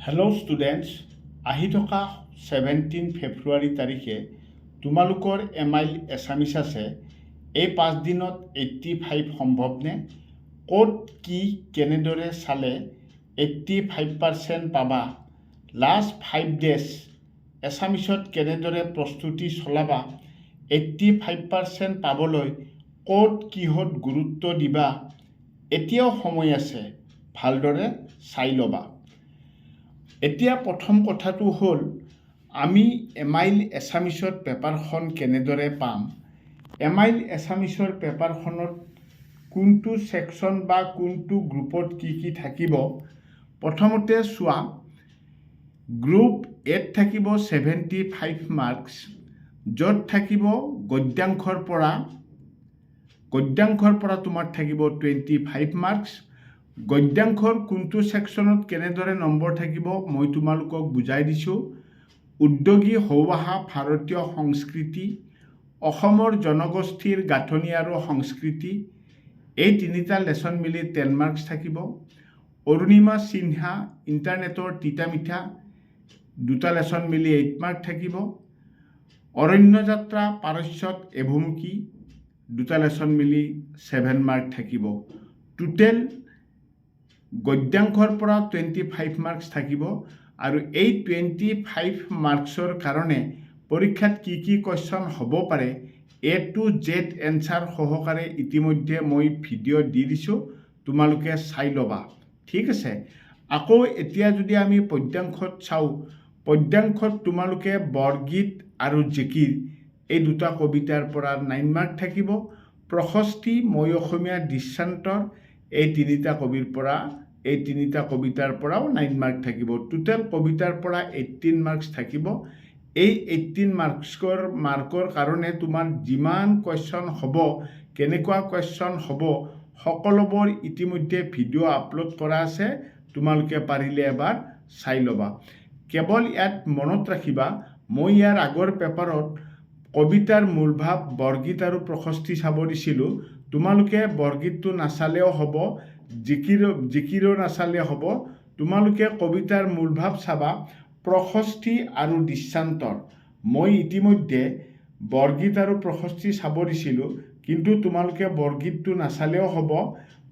Hello' students, আহি থকা 17 ফেব্ৰুৱাৰী তাৰিখে তোমালোকৰ এমাইল এছামিছ আছে। এই 5 দিনত 85 সম্ভৱনে? ক'ত কি কেনেদৰে চালে 85% পাবা? লাষ্ট 5 ডেজ এছামিছত কেনেদৰে প্ৰস্তুতি চলাবা? 85% পাবলৈ ক'ত কিহত গুৰুত্ব দিবা? এতিয়াও সময় আছে, ভালদৰে চাই ল'বা। এতিয়া প্ৰথম কথাটো হ'ল, আমি এমাইল এছামিছত পেপাৰখন কেনেদৰে পাম? এমাইল এছামিছৰ পেপাৰখনত কোনটো ছেকশ্যন বা কোনটো গ্ৰুপত কি থাকিব? প্ৰথমতে চোৱা, গ্ৰুপ এত থাকিব 75 মাৰ্কছ, য'ত থাকিব গদ্যাংশৰ পৰা তোমাৰ থাকিব 25 মাৰ্কছ। গদ্যাংশৰ কোনটো ছেকশ্যনত কেনেদৰে নম্বৰ থাকিব মই তোমালোকক বুজাই দিছোঁ। উদ্যোগী সৌবাহা ভাৰতীয় সংস্কৃতি, অসমৰ জনগোষ্ঠীৰ গাঁথনি আৰু সংস্কৃতি, এই তিনিটা লেচন মিলি 10 মাৰ্কছ থাকিব। অৰুণিমা সিনহা, ইণ্টাৰনেটৰ তিতা মিঠা, দুটা লেচন মিলি 8 মাৰ্ক থাকিব। অৰণ্য যাত্ৰা পাৰস্যত এভুমুখী, দুটা লেচন মিলি 7 মাৰ্ক থাকিব। টোটেল গদ্যাংশৰ পৰা 25 মাৰ্কছ থাকিব। আৰু এই 25 মাৰ্কছৰ কাৰণে পৰীক্ষাত কি কুৱেশ্যন হ'ব পাৰে, A to Z এনচাৰ সহকাৰে ইতিমধ্যে মই ভিডিঅ' দি দিছোঁ, তোমালোকে চাই ল'বা। ঠিক আছে। আকৌ এতিয়া যদি আমি পদ্যাংশত চাওঁ, পদ্যাংশত তোমালোকে বৰগীত আৰু জিকিৰ এই দুটা কবিতাৰ পৰা 9 মাৰ্ক থাকিব। প্ৰশস্তি, মই অসমীয়া, দৃষ্টান্তৰ এই তিনিটা কবিতাৰ পৰাও 9 মাৰ্ক থাকিব। টোটেল কবিতাৰ পৰা 18 মাৰ্কছ থাকিব। এই 18 মাৰ্কৰ কাৰণে তোমাৰ যিমান কুৱেশ্যন হ'ব, কেনেকুৱা কুৱেশ্যন হ'ব, সকলোবোৰ ইতিমধ্যে ভিডিঅ' আপলোড কৰা আছে, তোমালোকে পাৰিলে এবাৰ চাই ল'বা। কেৱল ইয়াত মনত ৰাখিবা, মই ইয়াৰ আগৰ পেপাৰত কবিতাৰ মূলভাৱ বৰগীত আৰু প্ৰশস্তি চাব দিছিলোঁ। তোমালোকে বৰগীতটো নাচালেও হ'ব, জিকিৰো নাচালেও হ'ব, তোমালোকে কবিতাৰ মূলভাৱ চাবা, প্ৰশস্তি আৰু দৃষ্টান্তৰ। মই ইতিমধ্যে বৰগীত আৰু প্ৰশস্তি চাব দিছিলোঁ, কিন্তু তোমালোকে বৰগীতটো নাচালেও হ'ব,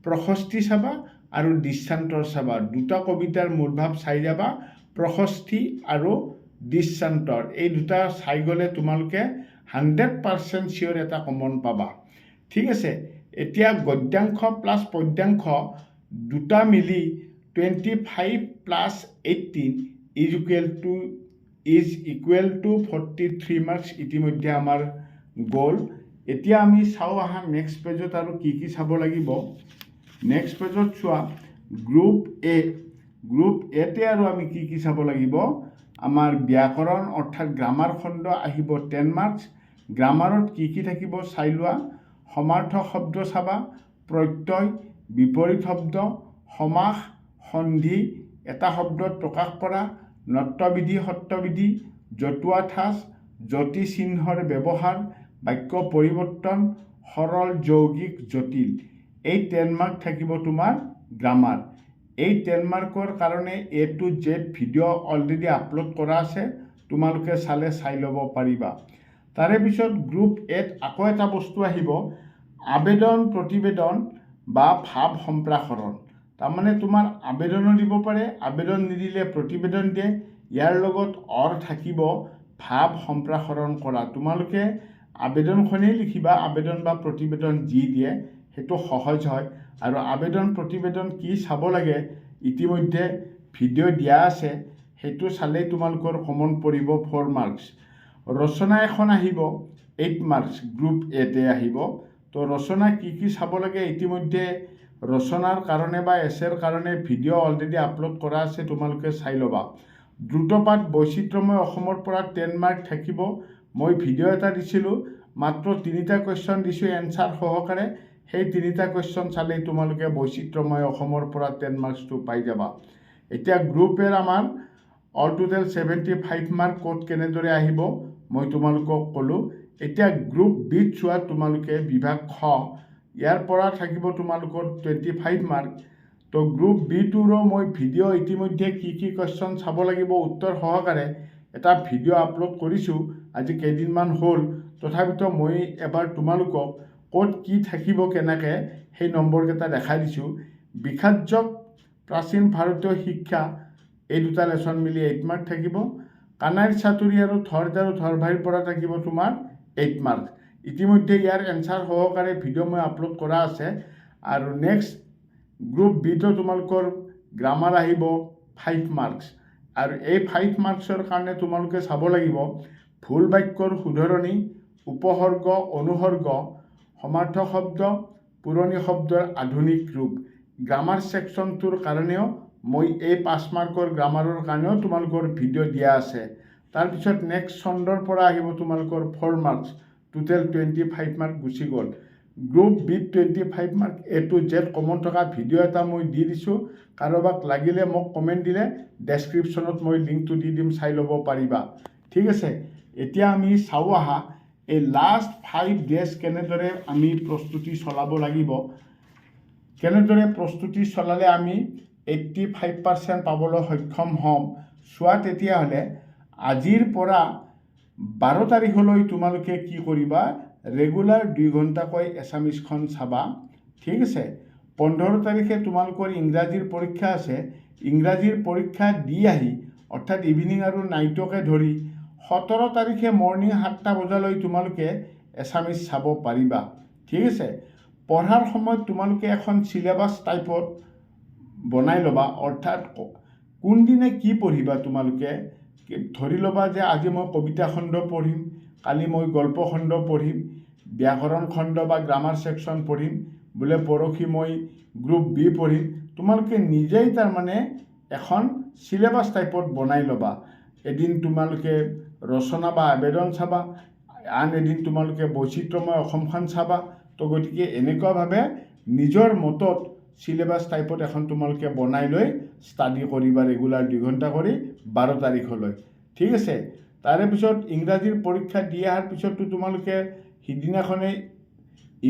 প্ৰশস্তি চাবা আৰু দৃষ্টান্তৰ চাবা। দুটা কবিতাৰ মূলভাৱ চাই যাবা, প্ৰশস্তি আৰু দৃষ্টান্তৰ। এই দুটা চাই গ'লে তোমালোকে 100% চিয়'ৰ এটা কমন পাবা। ঠিক আছে। এতিয়া গদ্যাংশ প্লাছ পদ্যাংশ দুটা মিলি 25 plus 18 is equal to 43 marks ইতিমধ্যে আমাৰ গ'ল। এতিয়া আমি চাওঁ আহা নেক্সট পেজত আৰু কি চাব লাগিব। নেক্সট পেজত চোৱা, গ্ৰুপ এতে আৰু আমি কি চাব লাগিব। আমাৰ ব্যাকৰণ অৰ্থাৎ গ্ৰামাৰ খণ্ড আহিব 10 মাৰ্কছ। গ্ৰামাৰত কি থাকিব চাই লোৱা। সমাৰ্থক শব্দ চাবা, প্ৰত্যয়, বিপৰীত শব্দ, সমাস, সন্ধি, এটা শব্দত প্ৰকাশ কৰা, নত্যবিধি, সত্যবিধি, জতুৱা ঠাঁচ, যতি চিহ্নৰ ব্যৱহাৰ, বাক্য পৰিৱৰ্তন, সৰল, যৌগিক, জটিল। এই 10 মাৰ্ক থাকিব তোমাৰ গ্ৰামাৰ। এই 10 মাৰ্কৰ কাৰণে A to Z video' already upload কৰা আছে, তোমালোকে চাই ল'ব পাৰিবা। তাৰে পিছত গ্ৰুপ এত আকৌ এটা বস্তু আহিব, আবেদন প্ৰতিবেদন বা ভাৱ সম্প্ৰাসৰণ। তাৰমানে তোমাৰ আবেদনো দিব পাৰে, আবেদন নিদিলে প্ৰতিবেদন দিয়ে। ইয়াৰ লগত থাকিব ভাৱ সম্প্ৰাসৰণ কৰা। তোমালোকে আবেদনখনেই লিখিবা, আবেদন বা প্ৰতিবেদন যি দিয়ে সেইটো সহজ হয়। আৰু আবেদন প্ৰতিবেদন কি চাব লাগে ইতিমধ্যে ভিডিঅ' দিয়া আছে, সেইটো চালেই তোমালোকৰ কমন পৰিব 4 মাৰ্কছ। ৰচনা এখন আহিব 8 মাৰ্কছ, গ্ৰুপ এতে আহিব। তো ৰচনা কি চাব লাগে ইতিমধ্যে ৰচনাৰ কাৰণে বা এছেৰ কাৰণে ভিডিঅ' অলৰেডি আপলোড কৰা আছে, তোমালোকে চাই ল'বা। দ্ৰুতপাঠ বৈচিত্ৰ্যময় অসমৰ পৰা 10 মাৰ্ক থাকিব। মই ভিডিঅ' এটা দিছিলোঁ, মাত্ৰ 3টা কুৱেশ্যন দিছোঁ এনচাৰ সহকাৰে। সেই 3টা কুৱেশ্যন চালেই তোমালোকে বৈচিত্ৰ্যময় অসমৰ পৰা 10 মাৰ্কছটো পাই যাবা। এতিয়া গ্ৰুপ এৰ আমাৰ অল টোটেল 75 মাৰ্ক ক'ত কেনেদৰে আহিব মই তোমালোকক ক'লোঁ। এতিয়া গ্ৰুপ বিত চোৱা তোমালোকে বিভাগ খ, ইয়াৰ পৰা থাকিব তোমালোকৰ 25 মাৰ্ক। তো গ্ৰুপ B2ৰো মই ভিডিঅ' ইতিমধ্যে কি কুৱেশ্যন চাব লাগিব উত্তৰ সহকাৰে এটা ভিডিঅ' আপলোড কৰিছোঁ আজি কেইদিনমান হ'ল। তথাপিতো মই এবাৰ তোমালোকক ক'ত কি থাকিব কেনেকৈ সেই নম্বৰকেইটা দেখাই দিছোঁ। বিখ্যাত প্ৰাচীন ভাৰতীয় শিক্ষা এই দুটা লেচন মিলি 8 মাৰ্ক থাকিব। কানাইৰ চাতুৰি আৰু থৰজাৰ থৰভাইৰ পৰা থাকিব তোমাৰ 8 মাৰ্ক। ইতিমধ্যে ইয়াৰ এনচাৰ সহকাৰে ভিডিঅ' মই আপলোড কৰা আছে। আৰু নেক্সট গ্ৰুপ বিটো তোমালোকৰ গ্ৰামাৰ আহিব 5 মাৰ্কছ। আৰু এই 5 মাৰ্কছৰ কাৰণে তোমালোকে চাব লাগিব ভুল বাক্যৰ শুধৰণি, উপসৰ্গ, অনুসৰ্গ, সমাৰ্থক শব্দ, পুৰণি শব্দৰ আধুনিক ৰূপ। গ্ৰামাৰ ছেকশ্যনটোৰ কাৰণেও মই এই 5 মাৰ্কৰ গ্ৰামাৰৰ কাৰণেও তোমালোকৰ ভিডিঅ' দিয়া আছে। তাৰপিছত নেক্সট ছন্দৰ পৰা আহিব তোমালোকৰ 4 মাৰ্কছ, টোটেল 25 মাৰ্ক গুচি গ'ল। গ্ৰুপ বিত 25 mark A to Z common থকা ভিডিঅ' এটা মই দি দিছোঁ। কাৰোবাক লাগিলে মোক কমেণ্ট দিলে ডেছক্ৰিপশ্যনত মই লিংকটো দি দিম, চাই ল'ব পাৰিবা। ঠিক আছে, এতিয়া আমি চাওঁ আহা এই লাষ্ট 5 ডেজ কেনেদৰে আমি প্ৰস্তুতি চলাব লাগিব, কেনেদৰে প্ৰস্তুতি চলালে আমি 85% পাবলৈ সক্ষম হ'ম। চোৱা তেতিয়াহ'লে আজিৰ পৰা 12 তাৰিখলৈ তোমালোকে কি কৰিবা, ৰেগুলাৰ 2 ঘণ্টাকৈ এছামিজখন চাবা। ঠিক আছে, 15 তাৰিখে তোমালোকৰ ইংৰাজীৰ পৰীক্ষা আছে। ইংৰাজীৰ পৰীক্ষা দি আহি অৰ্থাৎ ইভিনিং আৰু নাইটকে ধৰি 17 তাৰিখে মৰ্ণিং 7টা বজালৈ তোমালোকে এছামিজ চাব পাৰিবা। ঠিক আছে, পঢ়াৰ সময়ত তোমালোকে এখন চিলেবাছ টাইপত বনাই ল'বা। অৰ্থাৎ কোনদিনে কি পঢ়িবা তোমালোকে ধৰি ল'বা যে আজি মই কবিতা খণ্ড পঢ়িম, কালি মই গল্প খণ্ড পঢ়িম, ব্যাকৰণ খণ্ড বা গ্ৰামাৰ ছেকশ্যন পঢ়িম, বোলে পৰহি মই গ্ৰুপ বি পঢ়িম। তোমালোকে নিজেই তাৰমানে এখন চিলেবাছ টাইপত বনাই ল'বা। এদিন তোমালোকে ৰচনা বা আবেদন চাবা, আন এদিন তোমালোকে বৈচিত্ৰ্যময় অসমখন চাবা। তো গতিকে এনেকুৱাভাৱে নিজৰ মতত চিলেবাছ টাইপত এখন তোমালোকে বনাই লৈ ষ্টাডি কৰিবা ৰেগুলাৰ 2 ঘণ্টা কৰি 12 তাৰিখলৈ। ঠিক আছে, তাৰে পিছত ইংৰাজীৰ পৰীক্ষা দি অহাৰ পিছততো তোমালোকে সিদিনাখনেই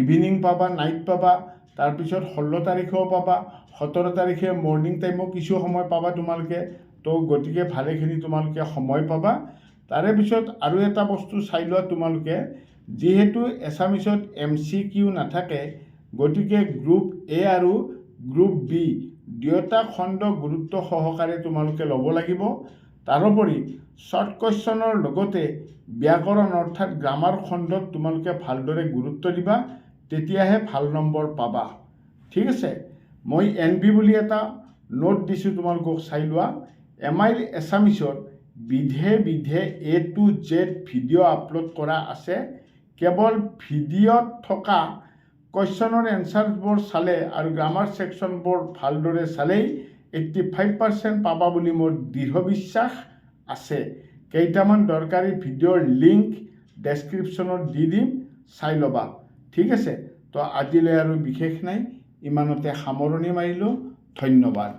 ইভিনিং পাবা, নাইট পাবা। তাৰপিছত 16 তাৰিখেও পাবা, 17 তাৰিখে মৰ্ণিং টাইমো কিছু সময় পাবা তোমালোকে। তো গতিকে ভালেখিনি তোমালোকে সময় পাবা। তাৰে পিছত আৰু এটা বস্তু চাই লোৱা তোমালোকে, যিহেতু এছামিছত MCQ নাথাকে, গতিকে গ্ৰুপ A আৰু গ্ৰুপ B দুয়োটা খণ্ড গুৰুত্ব সহকাৰে তোমালোকে ল'ব লাগিব। তাৰোপৰি শ্বৰ্ট কুৱেশ্যনৰ লগতে ব্যাকৰণ অৰ্থাৎ গ্ৰামাৰ খণ্ডত তোমালোকে ভালদৰে গুৰুত্ব দিবা, তেতিয়াহে ভাল নম্বৰ পাবা। ঠিক আছে, মই NB বুলি এটা নোট দিছোঁ, তোমালোকক চাই লোৱা। MIL এছামিছত বিধে বিধে A to Z video' upload কৰা আছে। কেৱল ভিডিঅ'ত থকা কুৱেশ্যনৰ এনচাৰবোৰ চালে আৰু গ্ৰামাৰ ছেকশ্যনবোৰ ভালদৰে চালেই 85% পাবা বুলি মোৰ দৃঢ় বিশ্বাস আছে। কেইটামান দৰকাৰী ভিডিঅ'ৰ লিংক ডেছক্ৰিপশ্যনত দি দিম, চাই ল'বা। ঠিক আছে, তো আজিলৈ আৰু বিশেষ নাই, ইমানতে সামৰণি মাৰিলোঁ। ধন্যবাদ।